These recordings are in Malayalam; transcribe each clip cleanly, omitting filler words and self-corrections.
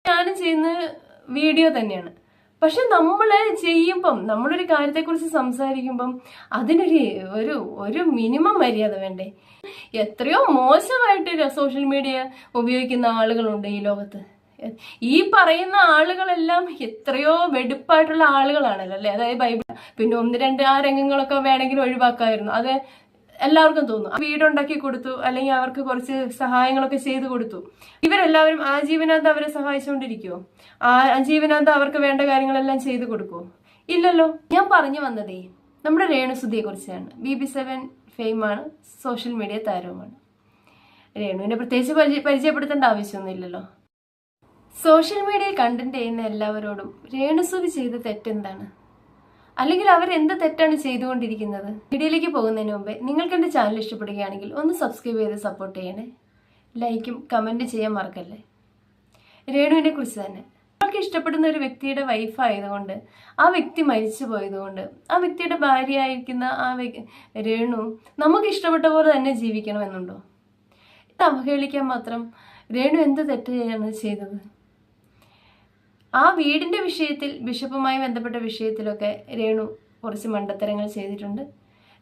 ഞാനും ചെയ്യുന്ന വീഡിയോ തന്നെയാണ്. പക്ഷെ നമ്മൾ ചെയ്യുമ്പം, നമ്മളൊരു കാര്യത്തെക്കുറിച്ച് സംസാരിക്കുമ്പം അതിനൊരു ഒരു ഒരു മിനിമം മര്യാദ വേണ്ടേ? എത്രയോ മോശമായിട്ട് സോഷ്യൽ മീഡിയ ഉപയോഗിക്കുന്ന ആളുകളുണ്ട് ഈ ലോകത്ത്. ഈ പറയുന്ന ആളുകളെല്ലാം എത്രയോ വെടുപ്പായിട്ടുള്ള ആളുകളാണല്ലോ അല്ലെ. അതായത് ബൈബിൾ, പിന്നെ ഒന്ന് രണ്ട് ആ രംഗങ്ങളൊക്കെ വേണമെങ്കിൽ ഒഴിവാക്കായിരുന്നു, അത് എല്ലാവർക്കും തോന്നും. വീടുണ്ടാക്കി കൊടുത്തു, അല്ലെങ്കിൽ അവർക്ക് കുറച്ച് സഹായങ്ങളൊക്കെ ചെയ്തു കൊടുത്തു. ഇവരെല്ലാവരും ആജീവനാന്ത അവരെ സഹായിച്ചുകൊണ്ടിരിക്കുവോ? ആജീവനാന്ത അവർക്ക് വേണ്ട കാര്യങ്ങളെല്ലാം ചെയ്തു കൊടുക്കുവോ? ഇല്ലല്ലോ. ഞാൻ പറഞ്ഞു വന്നതേ നമ്മുടെ രേണുസുധിയെ കുറിച്ചാണ്. BB7 ഫെയിമാണ്, social media താരവുമാണ്. രേണുവിനെ പ്രത്യേകിച്ച് പരിചയപ്പെടുത്തേണ്ട ആവശ്യമൊന്നുമില്ലല്ലോ. സോഷ്യൽ മീഡിയയിൽ കണ്ടന്റ് ചെയ്യുന്ന എല്ലാവരോടും രേണുസുധി ചെയ്ത തെറ്റെന്താണ്, അല്ലെങ്കിൽ അവരെന്ത് തെറ്റാണ് ചെയ്തുകൊണ്ടിരിക്കുന്നത്? വീഡിയോയിലേക്ക് പോകുന്നതിന് മുമ്പേ നിങ്ങൾക്ക് എൻ്റെ ചാനൽ ഇഷ്ടപ്പെടുകയാണെങ്കിൽ ഒന്ന് സബ്സ്ക്രൈബ് ചെയ്ത് സപ്പോർട്ട് ചെയ്യണേ. ലൈക്കും കമൻറ്റ് ചെയ്യാൻ മറക്കല്ലേ. രേണുവിനെ കുറിച്ച് തന്നെ, നമ്മൾക്ക് ഇഷ്ടപ്പെടുന്ന ഒരു വ്യക്തിയുടെ വൈഫ് ആയതുകൊണ്ട്, ആ വ്യക്തി മരിച്ചു പോയതുകൊണ്ട്, ആ വ്യക്തിയുടെ ഭാര്യയായിരിക്കുന്ന രേണു നമുക്ക് ഇഷ്ടപ്പെട്ട പോലെ തന്നെ ജീവിക്കണമെന്നുണ്ടോ? ഇത് അവഹേളിക്കാൻ മാത്രം രേണു എന്ത് തെറ്റാണ് ചെയ്തത്? ആ വീടിന്റെ വിഷയത്തിൽ, ബിഷപ്പുമായി ബന്ധപ്പെട്ട വിഷയത്തിലൊക്കെ രേണു കുറച്ച് മണ്ടത്തരങ്ങൾ ചെയ്തിട്ടുണ്ട്.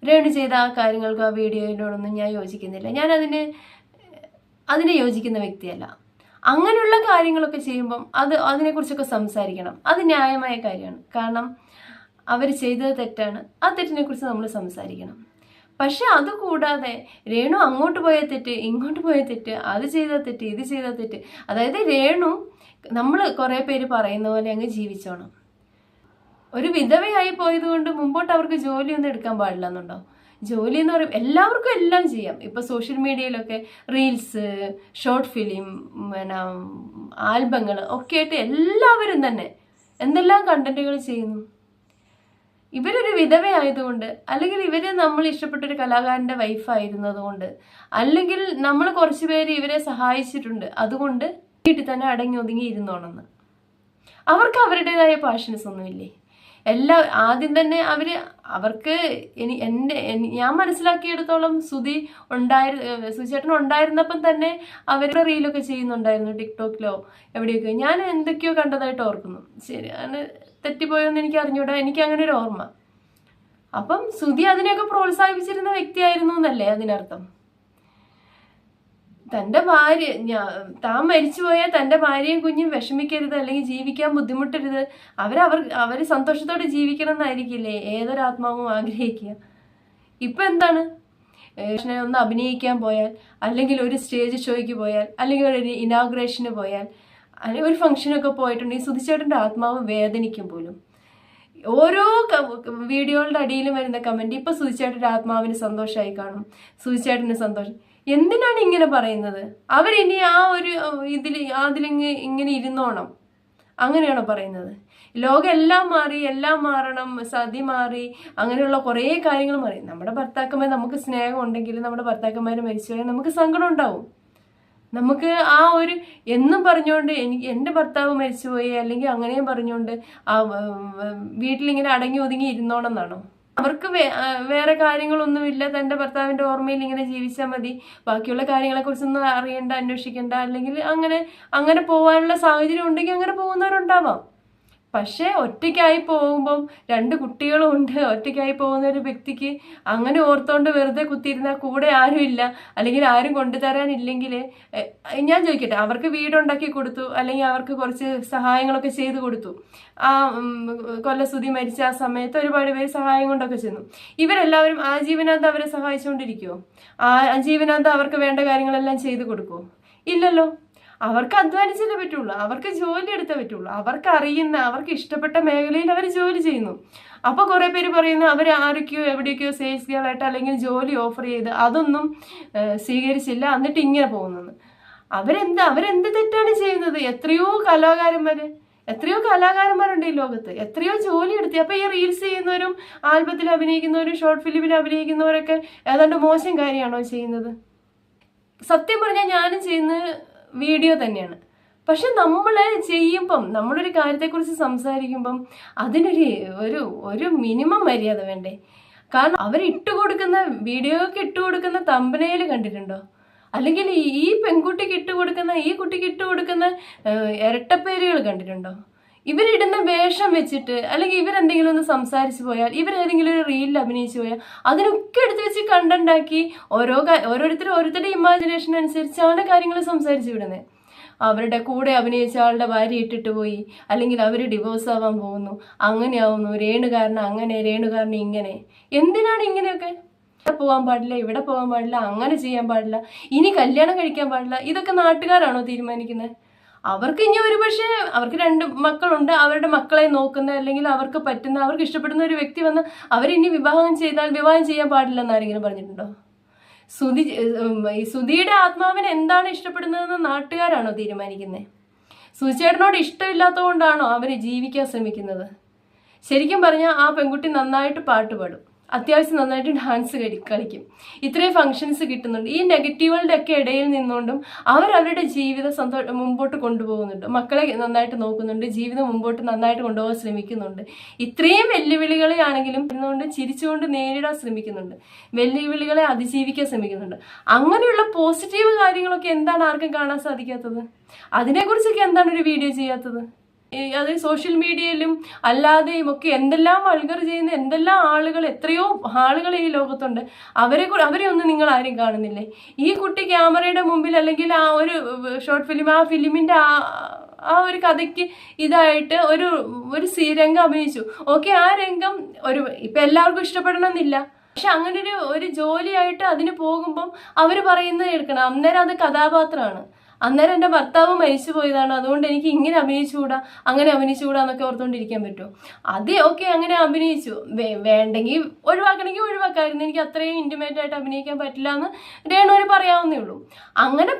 രേണു ചെയ്ത ആ കാര്യങ്ങൾക്ക്, ആ വീഡിയോയിലോടൊന്നും ഞാൻ യോജിക്കുന്നില്ല. ഞാൻ അതിനെ യോജിക്കുന്ന വ്യക്തിയല്ല. അങ്ങനെയുള്ള കാര്യങ്ങളൊക്കെ ചെയ്യുമ്പം അതിനെക്കുറിച്ചൊക്കെ സംസാരിക്കണം. അത് ന്യായമായ കാര്യമാണ്. കാരണം അവർ ചെയ്തത് തെറ്റാണ്. ആ തെറ്റിനെ കുറിച്ച് നമ്മൾ സംസാരിക്കണം. പക്ഷെ അതുകൂടാതെ രേണു അങ്ങോട്ട് പോയ തെറ്റ്, ഇങ്ങോട്ട് പോയ തെറ്റ്, അത് ചെയ്ത തെറ്റ്, ഇത് ചെയ്ത തെറ്റ്, അതായത് രേണു നമ്മൾ കുറെ പേര് പറയുന്ന പോലെ അങ്ങ് ജീവിച്ചോണം. ഒരു വിധവയായി പോയത് കൊണ്ട് മുമ്പോട്ട് അവർക്ക് ജോലിയൊന്നും എടുക്കാൻ പാടില്ല എന്നുണ്ടോ? ജോലി എന്ന് പറയും എല്ലാവർക്കും എല്ലാം ചെയ്യാം. ഇപ്പൊ സോഷ്യൽ മീഡിയയിലൊക്കെ റീൽസ്, ഷോർട്ട് ഫിലിം, പിന്നെ ആൽബങ്ങൾ ഒക്കെ ആയിട്ട് എല്ലാവരും തന്നെ എന്തെല്ലാം കണ്ടന്റുകൾ ചെയ്യുന്നു. ഇവരൊരു വിധവയായതുകൊണ്ട്, അല്ലെങ്കിൽ ഇവര് നമ്മൾ ഇഷ്ടപ്പെട്ടൊരു കലാകാരന്റെ വൈഫായിരുന്നതുകൊണ്ട്, അല്ലെങ്കിൽ നമ്മൾ കുറച്ചു പേര് ഇവരെ സഹായിച്ചിട്ടുണ്ട്, അതുകൊണ്ട് വീട്ടിൽ തന്നെ അടങ്ങി ഒതുങ്ങി ഇരുന്നോണെന്ന്. അവർക്ക് അവരുടേതായ പാഷൻസ് ഒന്നുമില്ലേ? ആദ്യം തന്നെ അവർക്ക് ഞാൻ മനസ്സിലാക്കിയെടുത്തോളം സുചേട്ടൻ ഉണ്ടായിരുന്നപ്പം തന്നെ അവരുടെ റീലൊക്കെ ചെയ്യുന്നുണ്ടായിരുന്നു, ടിക്ടോക്കിലോ എവിടെയൊക്കെ. ഞാൻ എന്തൊക്കെയോ കണ്ടതായിട്ട് ഓർക്കുന്നു. ശരി, അങ്ങനെ തെറ്റിപ്പോയോന്ന് എനിക്ക് അറിഞ്ഞൂടാ, എനിക്ക് അങ്ങനെ ഒരു ഓർമ്മ. അപ്പം സുധി അതിനെയൊക്കെ പ്രോത്സാഹിപ്പിച്ചിരുന്ന വ്യക്തിയായിരുന്നു എന്നല്ലേ അതിനർത്ഥം? തൻ്റെ ഭാര്യ, താൻ മരിച്ചുപോയാൽ തൻ്റെ ഭാര്യയും കുഞ്ഞും വിഷമിക്കരുത്, അല്ലെങ്കിൽ ജീവിക്കാൻ ബുദ്ധിമുട്ടരുത്, അവര് സന്തോഷത്തോടെ ജീവിക്കണം എന്നായിരിക്കില്ലേ ഏതൊരാത്മാവും ആഗ്രഹിക്കുക. ഇപ്പൊ എന്താണ്, ഒന്ന് അഭിനയിക്കാൻ പോയാൽ, അല്ലെങ്കിൽ ഒരു സ്റ്റേജ് ഷോയ്ക്ക് പോയാൽ, അല്ലെങ്കിൽ ഒരു ഇനാഗുറേഷന് പോയാൽ, അല്ലെങ്കിൽ ഒരു ഫംഗ്ഷനൊക്കെ പോയിട്ടുണ്ടെങ്കിൽ സുധിച്ചേട്ടൻ്റെ ആത്മാവ് വേദനിക്കും പോലും. ഓരോ വീഡിയോകളുടെ അടിയിലും വരുന്ന കമന്റ്, ഇപ്പൊ സുധിച്ചേട്ടൻ്റെ ആത്മാവിന് സന്തോഷമായി കാണും, സുധിച്ചേട്ടന് സന്തോഷം. എന്തിനാണ് ഇങ്ങനെ പറയുന്നത്? അവരിനി ആ ഒരു ഇങ്ങനെ ഇരുന്നോണം, അങ്ങനെയാണോ പറയുന്നത്? ലോകം എല്ലാം മാറി, എല്ലാം മാറണം, സതി മാറി, അങ്ങനെയുള്ള കുറേ കാര്യങ്ങൾ മാറി. നമ്മുടെ ഭർത്താക്കന്മാർ, നമുക്ക് സ്നേഹം ഉണ്ടെങ്കിൽ നമ്മുടെ ഭർത്താക്കന്മാർ മരിച്ചുപോയാൽ നമുക്ക് സങ്കടം ഉണ്ടാവും. നമുക്ക് ആ ഒരു എന്നും പറഞ്ഞുകൊണ്ട് എൻ്റെ ഭർത്താവ് മരിച്ചുപോയി, അല്ലെങ്കിൽ അങ്ങനെയും പറഞ്ഞുകൊണ്ട് വീട്ടിലിങ്ങനെ അടങ്ങി ഒതുങ്ങി ഇരുന്നോണം എന്നാണോ? അവർക്ക് വേറെ കാര്യങ്ങളൊന്നുമില്ല, തൻ്റെ ഭർത്താവിൻ്റെ ഓർമ്മയിൽ ഇങ്ങനെ ജീവിച്ചാൽ മതി, ബാക്കിയുള്ള കാര്യങ്ങളെക്കുറിച്ചൊന്നും അറിയണ്ട, അന്വേഷിക്കണ്ട, അല്ലെങ്കിൽ അങ്ങനെ പോകാനുള്ള സാഹചര്യം ഉണ്ടെങ്കിൽ അങ്ങനെ പോകുന്നവരുണ്ടാവാം. പക്ഷേ ഒറ്റയ്ക്കായി പോകുമ്പം, 2 കുട്ടികളും ഉണ്ട്, ഒറ്റയ്ക്കായി പോകുന്ന ഒരു വ്യക്തിക്ക് അങ്ങനെ ഓർത്തോണ്ട് വെറുതെ കുത്തിയിരുന്നാൽ കൂടെ ആരും ഇല്ല, അല്ലെങ്കിൽ ആരും കൊണ്ടുതരാനില്ലെങ്കിൽ, ഞാൻ ചോദിക്കട്ടെ, അവർക്ക് വീടുണ്ടാക്കി കൊടുത്തു, അല്ലെങ്കിൽ അവർക്ക് കുറച്ച് സഹായങ്ങളൊക്കെ ചെയ്തു കൊടുത്തു. കൊല്ലസുധി മരിച്ച ആ സമയത്ത് ഒരുപാട് പേര് സഹായം കൊണ്ടൊക്കെ ചെന്നു. ഇവരെല്ലാവരും ആജീവനാന്ത അവരെ സഹായിച്ചുകൊണ്ടിരിക്കുവോ? ആജീവനാന്ത അവർക്ക് വേണ്ട കാര്യങ്ങളെല്ലാം ചെയ്തു കൊടുക്കുവോ? ഇല്ലല്ലോ. അവർക്ക് അധ്വാനിച്ചല്ലേ പറ്റുള്ളൂ, അവർക്ക് ജോലി എടുത്തേ പറ്റുള്ളൂ, അവർക്ക് ഇഷ്ടപ്പെട്ട മേഖലയിൽ അവർ ജോലി ചെയ്യുന്നു. അപ്പോൾ കുറെ പേര് പറയുന്നു അവർ ആരൊക്കെയോ എവിടെയൊക്കെയോ സെയിൽസ് ഗേളായിട്ട് അല്ലെങ്കിൽ ജോലി ഓഫർ ചെയ്ത് അതൊന്നും സ്വീകരിച്ചില്ല, എന്നിട്ട് ഇങ്ങനെ പോകുന്നത്. അവരെന്ത് തെറ്റാണ് ചെയ്യുന്നത്? എത്രയോ കലാകാരന്മാരുണ്ട് ഈ ലോകത്ത്, എത്രയോ ജോലി എടുത്തി. അപ്പൊ ഈ റീൽസ് ചെയ്യുന്നവരും ആൽബത്തിൽ അഭിനയിക്കുന്നവരും ഷോർട്ട് ഫിലിമിൽ അഭിനയിക്കുന്നവരൊക്കെ ഏതാണ്ട് മോശം കാര്യമാണോ ചെയ്യുന്നത്? സത്യം പറഞ്ഞാൽ ഞാനും ചെയ്യുന്ന വീഡിയോ തന്നെയാണ്. പക്ഷെ നമ്മൾ ചെയ്യുമ്പം, നമ്മളൊരു കാര്യത്തെക്കുറിച്ച് സംസാരിക്കുമ്പം അതിനൊരു ഒരു മിനിമം മര്യാദ വേണ്ടേ? കാരണം വീഡിയോക്ക് ഇട്ടുകൊടുക്കുന്ന തമ്പനയിൽ കണ്ടിട്ടുണ്ടോ? അല്ലെങ്കിൽ ഈ പെൺകുട്ടിക്ക് ഇട്ടുകൊടുക്കുന്ന ഈ കുട്ടിക്ക് ഇട്ടുകൊടുക്കുന്ന ഇരട്ടപ്പേരുകൾ കണ്ടിട്ടുണ്ടോ? ഇവരിടുന്ന വേഷം വെച്ചിട്ട്, അല്ലെങ്കിൽ ഇവരെന്തെങ്കിലും ഒന്ന് സംസാരിച്ചു പോയാൽ, ഇവരേതെങ്കിലും ഒരു റീലിൽ അഭിനയിച്ചു പോയാൽ അതിനൊക്കെ എടുത്ത് വെച്ച് കണ്ടന്റാക്കി ഓരോരുത്തരുടെ ഇമാജിനേഷൻ അനുസരിച്ചാണ് കാര്യങ്ങൾ സംസാരിച്ചു വിടുന്നത്. അവരുടെ കൂടെ അഭിനയിച്ച ആളുടെ ഭാര്യ ഇട്ടിട്ട് പോയി, അല്ലെങ്കിൽ അവർ ഡിവോഴ്സ് ആവാൻ പോകുന്നു, അങ്ങനെയാവുന്നു, രേണുകാരന് അങ്ങനെ, രേണുകാരന് ഇങ്ങനെ. എന്തിനാണ് ഇങ്ങനെയൊക്കെ? ഇവിടെ പോകാൻ പാടില്ല, ഇവിടെ പോകാൻ പാടില്ല, അങ്ങനെ ചെയ്യാൻ പാടില്ല, ഇനി കല്യാണം കഴിക്കാൻ പാടില്ല. ഇതൊക്കെ നാട്ടുകാരാണോ തീരുമാനിക്കുന്നത്? അവർക്ക് ഇനി ഒരു പക്ഷേ അവർക്ക് 2 മക്കളുണ്ട്, അവരുടെ മക്കളെ നോക്കുന്ന, അല്ലെങ്കിൽ അവർക്ക് പറ്റുന്ന, അവർക്ക് ഇഷ്ടപ്പെടുന്ന ഒരു വ്യക്തി വന്ന് അവരിനി വിവാഹം ചെയ്യാൻ പാടില്ലെന്ന് ആരെങ്കിലും പറഞ്ഞിട്ടുണ്ടോ? സുധിയുടെ ആത്മാവിന് എന്താണ് ഇഷ്ടപ്പെടുന്നതെന്ന് നാട്ടുകാരാണോ തീരുമാനിക്കുന്നത്? സുധിച്ചേട്ടനോട് ഇഷ്ടമില്ലാത്തതുകൊണ്ടാണോ അവര് ജീവിക്കാൻ ശ്രമിക്കുന്നത്? ശരിക്കും പറഞ്ഞാൽ ആ പെൺകുട്ടി നന്നായിട്ട് പാട്ട് പാടും, അത്യാവശ്യം നന്നായിട്ട് ഡാൻസ് കളിക്കും, ഇത്രയും ഫങ്ഷൻസ് കിട്ടുന്നുണ്ട്. ഈ നെഗറ്റീവുകളുടെ ഒക്കെ ഇടയിൽ നിന്നുകൊണ്ടും അവരുടെ ജീവിതം മുമ്പോട്ട് കൊണ്ടുപോകുന്നുണ്ട്, മക്കളെ നന്നായിട്ട് നോക്കുന്നുണ്ട്, ജീവിതം മുമ്പോട്ട് നന്നായിട്ട് കൊണ്ടുപോകാൻ ശ്രമിക്കുന്നുണ്ട്. ഇത്രയും വെല്ലുവിളികളെ ആണെങ്കിലും ചിരിച്ചുകൊണ്ട് നേരിടാൻ ശ്രമിക്കുന്നുണ്ട്, വെല്ലുവിളികളെ അതിജീവിക്കാൻ ശ്രമിക്കുന്നുണ്ട്. അങ്ങനെയുള്ള പോസിറ്റീവ് കാര്യങ്ങളൊക്കെ എന്താണ് ആർക്കും കാണാൻ സാധിക്കാത്തത്? അതിനെക്കുറിച്ചൊക്കെ എന്താണ് ഒരു വീഡിയോ ചെയ്യാത്തത്? അത് സോഷ്യൽ മീഡിയയിലും അല്ലാതെയും ഒക്കെ എന്തെല്ലാം വൾഗർ ചെയ്യുന്ന എന്തെല്ലാം ആളുകൾ, എത്രയോ ആളുകൾ ഈ ലോകത്തുണ്ട്. അവരെ ഒന്നും നിങ്ങൾ ആരും കാണുന്നില്ലേ? ഈ കുട്ടി ക്യാമറയുടെ മുമ്പിൽ, അല്ലെങ്കിൽ ആ ഒരു ഷോർട്ട് ഫിലിം, ആ ഫിലിമിന്റെ ആ ഒരു കഥയ്ക്ക് ഇതായിട്ട് ഒരു രംഗം അഭിനയിച്ചു. ഓക്കെ, ആ രംഗം ഇപ്പൊ എല്ലാവർക്കും ഇഷ്ടപ്പെടണമെന്നില്ല, പക്ഷെ അങ്ങനെ ഒരു ജോലിയായിട്ട് അതിന് പോകുമ്പം അവര് പറയുന്നത് കേൾക്കണം. അന്നേരം അത് കഥാപാത്രമാണ്. അന്നേരം എൻ്റെ ഭർത്താവ് മരിച്ചു പോയതാണ്, അതുകൊണ്ട് എനിക്ക് ഇങ്ങനെ അഭിനയിച്ചുകൂടാ, അങ്ങനെ അഭിനയിച്ചുകൂടാ എന്നൊക്കെ ഓർത്തുകൊണ്ടിരിക്കാൻ പറ്റുമോ? അതെ, ഓക്കെ, അങ്ങനെ അഭിനയിച്ചു, വേണ്ടെങ്കിൽ ഒഴിവാക്കണമെങ്കിൽ ഒഴിവാക്കായിരുന്നു, എനിക്ക് അത്രയും ഇന്റിമേറ്റ് ആയിട്ട് അഭിനയിക്കാൻ പറ്റില്ല എന്ന് രേണുവിന് പറയാവുന്നേ ഉള്ളൂ. അങ്ങനെ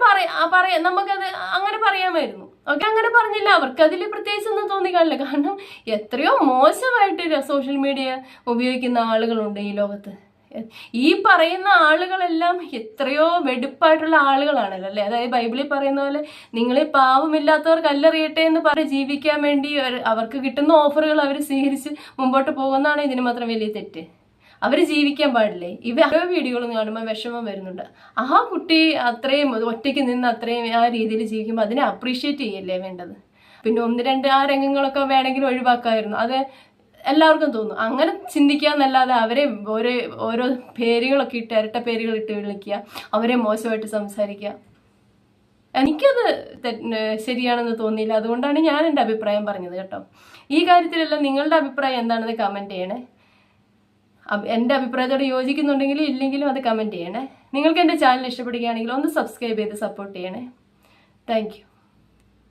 നമുക്കത് അങ്ങനെ പറയാമായിരുന്നു. ഓക്കെ, അങ്ങനെ പറഞ്ഞില്ല, അവർക്ക് അതിൽ പ്രത്യേകിച്ചൊന്നും തോന്നിക്കാണില്ല. കാരണം എത്രയോ മോശമായിട്ട് സോഷ്യൽ മീഡിയ ഉപയോഗിക്കുന്ന ആളുകളുണ്ട് ഈ ലോകത്ത്. ഈ പറയുന്ന ആളുകളെല്ലാം എത്രയോ വെടുപ്പായിട്ടുള്ള ആളുകളാണല്ലോ, അല്ലെ? അതായത് ബൈബിളിൽ പറയുന്ന പോലെ നിങ്ങളെ പാവമില്ലാത്തവർ കല്ലെറിയട്ടെ എന്ന് പറഞ്ഞ് ജീവിക്കാൻ വേണ്ടി അവർക്ക് കിട്ടുന്ന ഓഫറുകൾ അവർ സ്വീകരിച്ച് മുമ്പോട്ട് പോകുന്നതാണ് ഇതിന് മാത്രം വലിയ തെറ്റ്. അവർ ജീവിക്കാൻ പാടില്ലേ? ഓരോ വീഡിയോകളും കാണുമ്പോൾ വിഷമം വരുന്നുണ്ട്. ആ കുട്ടി അത്രയും ഒറ്റയ്ക്ക് നിന്ന് അത്രയും ആ രീതിയിൽ ജീവിക്കുമ്പോൾ അതിനെ അപ്രീഷിയേറ്റ് ചെയ്യല്ലേ വേണ്ടത്? പിന്നെ 1-2 ആ രംഗങ്ങളൊക്കെ വേണമെങ്കിൽ ഒഴിവാക്കാമായിരുന്നു. അത് എല്ലാവർക്കും തോന്നും. അങ്ങനെ ചിന്തിക്കാന്നല്ലാതെ അവരെ ഓരോ പേരുകളൊക്കെ ഇട്ട്, ഇരട്ട പേരുകൾ ഇട്ട് വിളിക്കുക, അവരെ മോശമായിട്ട് സംസാരിക്കുക, എനിക്കത് ശരിയാണെന്ന് തോന്നിയില്ല. അതുകൊണ്ടാണ് ഞാൻ എൻ്റെ അഭിപ്രായം പറഞ്ഞത് കേട്ടോ. ഈ കാര്യത്തിലെല്ലാം നിങ്ങളുടെ അഭിപ്രായം എന്താണെന്ന് കമൻറ്റ് ചെയ്യണേ. എൻ്റെ അഭിപ്രായത്തോട് യോജിക്കുന്നുണ്ടെങ്കിലും ഇല്ലെങ്കിലും അത് കമൻറ്റ് ചെയ്യണേ. നിങ്ങൾക്ക് എൻ്റെ ചാനൽ ഇഷ്ടപ്പെടുകയാണെങ്കിൽ ഒന്ന് സബ്സ്ക്രൈബ് ചെയ്ത് സപ്പോർട്ട് ചെയ്യണേ. Thank you.